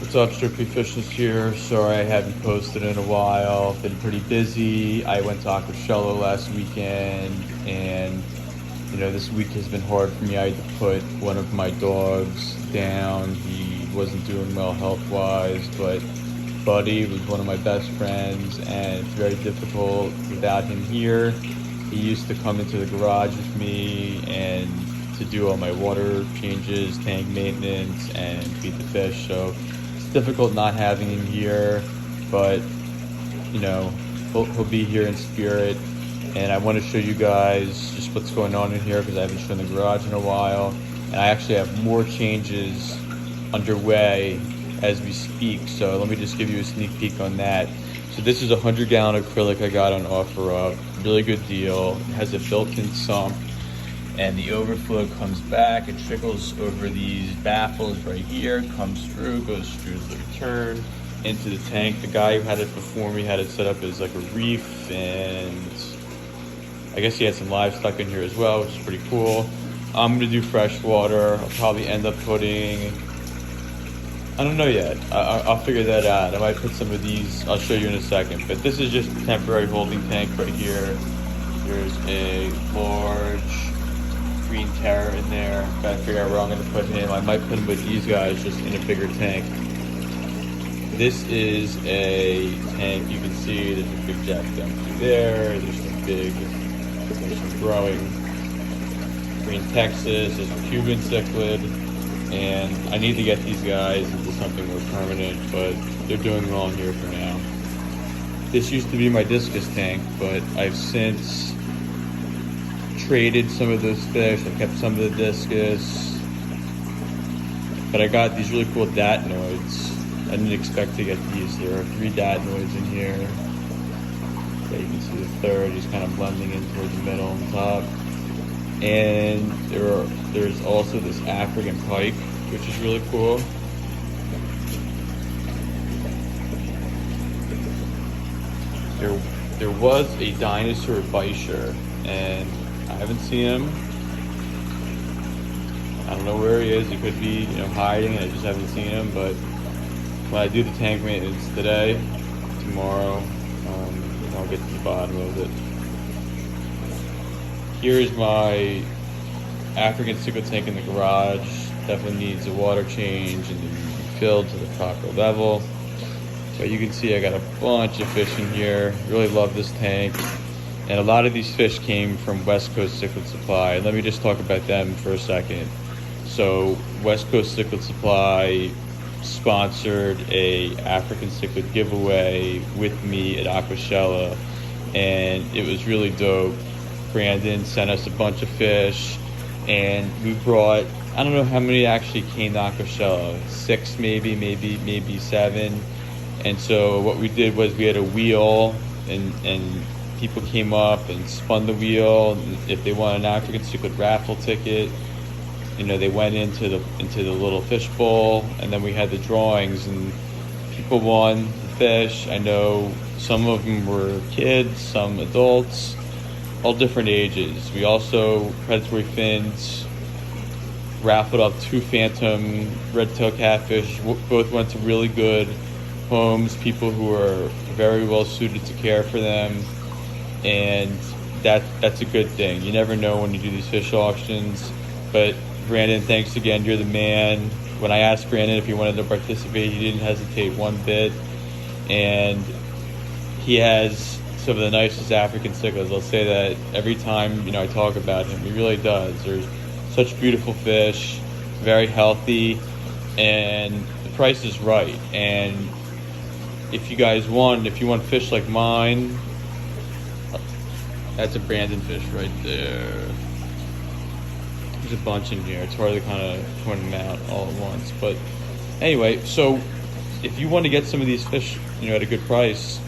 What's up, Strictly Fishness here. Sorry I haven't posted in a while. Been pretty busy. I went to Aquashella last weekend, and this week has been hard for me. I had to put one of my dogs down. He wasn't doing well health-wise, but Buddy was one of my best friends, and it's very difficult without him here. He used to come into the garage with me and to do all my water changes, tank maintenance, and feed the fish. So difficult not having him here, but he'll be here in spirit. And I want to show you guys just what's going on in here, because I haven't shown the garage in a while, and I actually have more changes underway as we speak. So let me just give you a sneak peek on that. So this is a 100-gallon acrylic I got on OfferUp. Really good deal. It has a built-in sump, and the overflow comes back. It trickles over these baffles right here, comes through, goes through the return into the tank. The guy who had it before me had it set up as like a reef, and I guess he had some livestock in here as well, which is pretty cool. I'm gonna do fresh water. I'll probably end up putting, I don't know yet. I'll figure that out. I might put some of these, I'll show you in a second, but this is just a temporary holding tank right here. There's a large green terror in there. Gotta figure out where I'm gonna put him. I might put him with these guys, just in a bigger tank. This is a tank. You can see there's a big jack down through there. There's some growing green Texas. There's a Cuban cichlid, and I need to get these guys into something more permanent, but they're doing well in here for now. This used to be my discus tank, but I've since traded some of those fish. I kept some of the discus, but I got these really cool datinoids. I didn't expect to get these. There are 3 datinoids in here. Yeah, you can see the third. He's kind of blending in towards the middle and top. And there's also this African pike, which is really cool. There was a dinosaur bisher, and I haven't seen him. I don't know where he is. He could be, hiding, and I just haven't seen him. But when I do the tank maintenance today, tomorrow, I'll get to the bottom of it. Here's my African cichlid tank in the garage. Definitely needs a water change and filled to the proper level. But you can see I got a bunch of fish in here. Really love this tank. And a lot of these fish came from West Coast Cichlid Supply. Let me just talk about them for a second. So West Coast Cichlid Supply sponsored a African cichlid giveaway with me at Aquashella, and it was really dope. Brandon sent us a bunch of fish, and we brought, I don't know how many actually came to Aquashella, 6 maybe 7. And so what we did was we had a wheel, and people came up and spun the wheel. If they wanted an African cichlid raffle ticket, they went into the little fish bowl, and then we had the drawings, and people won the fish. I know some of them were kids, some adults, all different ages. We also, Predatory Fins, raffled off 2 phantom red-tailed catfish. Both went to really good homes, people who are very well suited to care for them, and that's a good thing. You never know when you do these fish auctions. But Brandon, thanks again. You're the man. When I asked Brandon if he wanted to participate, he didn't hesitate one bit, and he has some of the nicest African cichlids. I'll say that every time I talk about him. He really does. There's such beautiful fish, very healthy, and the price is right. And if you guys want fish like mine, that's a Brandon fish right there. There's a bunch in here. It's hard to kind of point them out all at once. But anyway, so if you want to get some of these fish, at a good price,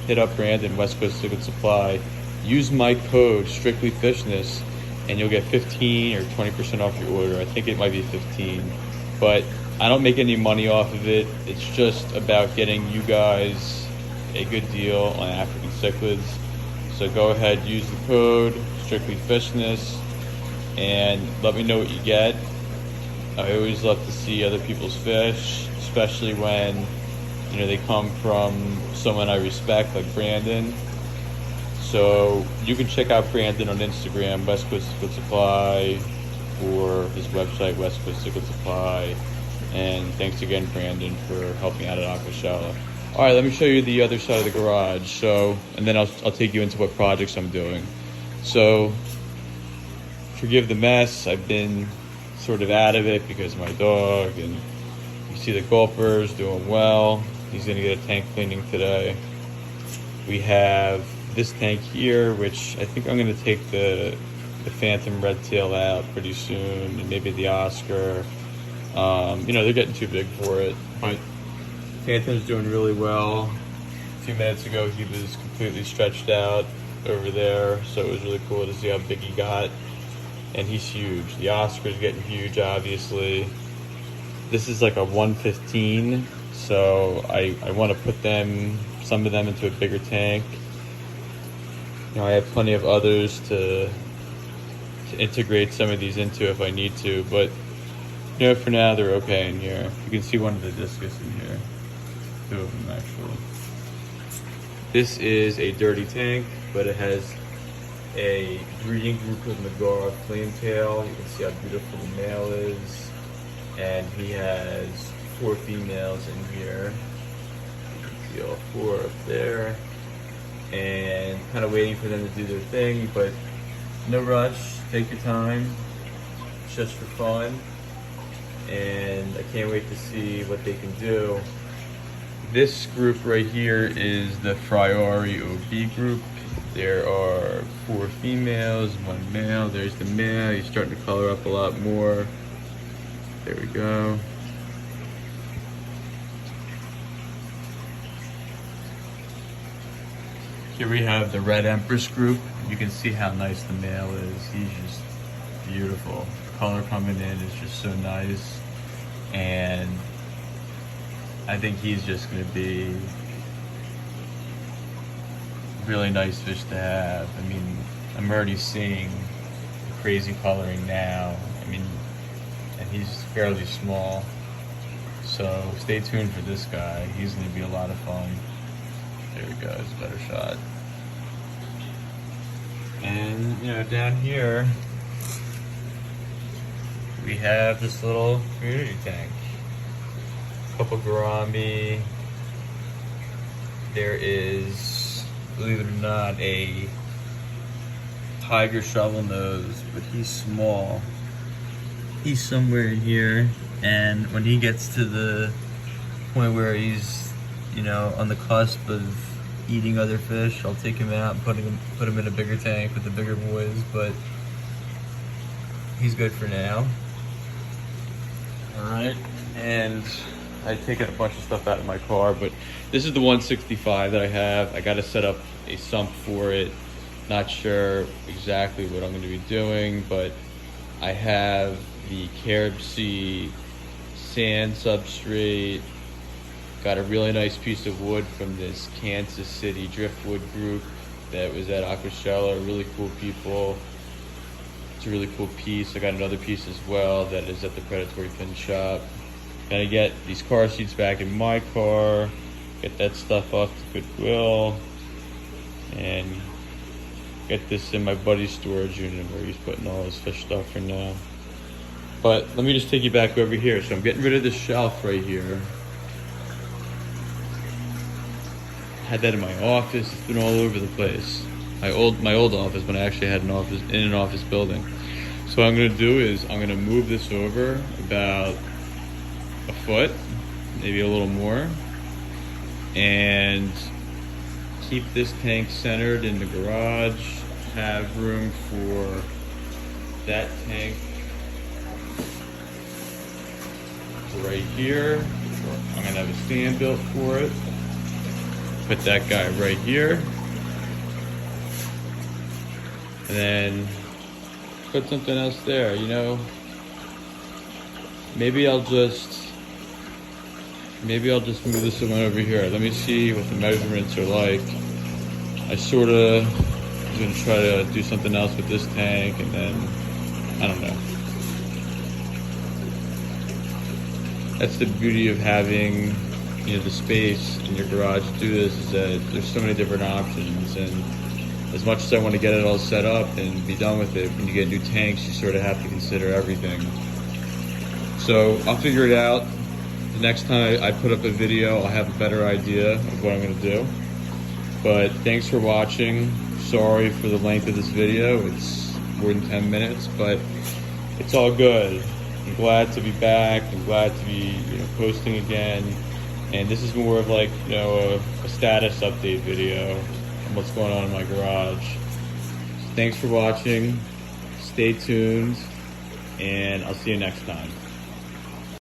hit up Brandon, West Coast Cichlid Supply. Use my code StrictlyFishness, and you'll get 15 or 20% off your order. I think it might be 15, but I don't make any money off of it. It's just about getting you guys a good deal on African cichlids. So go ahead, use the code StrictlyFishness, and let me know what you get. I always love to see other people's fish, especially when, you know, they come from someone I respect, like Brandon. So you can check out Brandon on Instagram, West Coast Cichlids Supply, or his website, West Coast Cichlids Supply. And thanks again, Brandon, for helping out at Aquashella. All right, let me show you the other side of the garage. So, and then I'll take you into what projects I'm doing. So, forgive the mess. I've been sort of out of it because of my dog, and you see the gulper's doing well. He's gonna get a tank cleaning today. We have this tank here, which I think I'm gonna take the Phantom Red Tail out pretty soon, and maybe the Oscar. You know, they're getting too big for it, but Phantom's doing really well. A few minutes ago, he was completely stretched out over there, so it was really cool to see how big he got. And he's huge. The Oscar's getting huge, obviously. This is like a 115, so I want to put some of them into a bigger tank. You know, I have plenty of others to integrate some of these into if I need to, but you know, for now they're okay in here. You can see one of the discus in here. Two of them actually. This is a dirty tank, but it has a breeding group of Megara Flametail. You can see how beautiful the male is. And he has 4 females in here. You can see all 4 up there. And kind of waiting for them to do their thing, but no rush, take your time. It's just for fun. And I can't wait to see what they can do. This group right here is the Friari OB group. There are 4 females, 1 male. There's the male. He's starting to color up a lot more. There we go. Here we have the Red Empress group. You can see how nice the male is. He's just beautiful. The color coming in is just so nice. And I think he's just going to be a really nice fish to have. I mean, I'm already seeing crazy coloring now. I mean, and he's fairly small. So stay tuned for this guy. He's going to be a lot of fun. There we go, it's a better shot. And, you know, down here, we have this little community tank. A couple gourami. There is, believe it or not, a tiger shovel nose, but he's small. He's somewhere in here, and when he gets to the point where he's, you know, on the cusp of eating other fish, I'll take him out and put him in a bigger tank with the bigger boys, but he's good for now. Alright, and I've taken a bunch of stuff out of my car, but this is the 165 that I have. I got to set up a sump for it. Not sure exactly what I'm going to be doing, but I have the Carib Sea sand substrate. Got a really nice piece of wood from this Kansas City driftwood group that was at Aquashella. Really cool people. It's a really cool piece. I got another piece as well that is at the Predatory Fin shop. Gotta get these car seats back in my car, get that stuff off to Goodwill, and get this in my buddy's storage unit where he's putting all his fish stuff for now. But let me just take you back over here. So I'm getting rid of this shelf right here. Had that in my office. It's been all over the place. My old office, when I actually had an office in an office building. So what I'm gonna do is I'm gonna move this over about a foot, maybe a little more, and keep this tank centered in the garage. Have room for that tank right here. I'm gonna have a stand built for it. Put that guy right here, and then put something else there. You know, maybe I'll just move this one over here. Let me see what the measurements are like. I sort of was gonna try to do something else with this tank, and then I don't know. that's the beauty of having, you know, the space in your garage to do this, is that there's so many different options. And as much as I want to get it all set up and be done with it, when you get new tanks, you sort of have to consider everything. So I'll figure it out. The next time I put up a video, I'll have a better idea of what I'm going to do. But thanks for watching. Sorry for the length of this video. It's more than 10 minutes, but it's all good. I'm glad to be back. I'm glad to be, you know, posting again. And this is more of like, you know, a status update video on what's going on in my garage. So thanks for watching. Stay tuned, and I'll see you next time.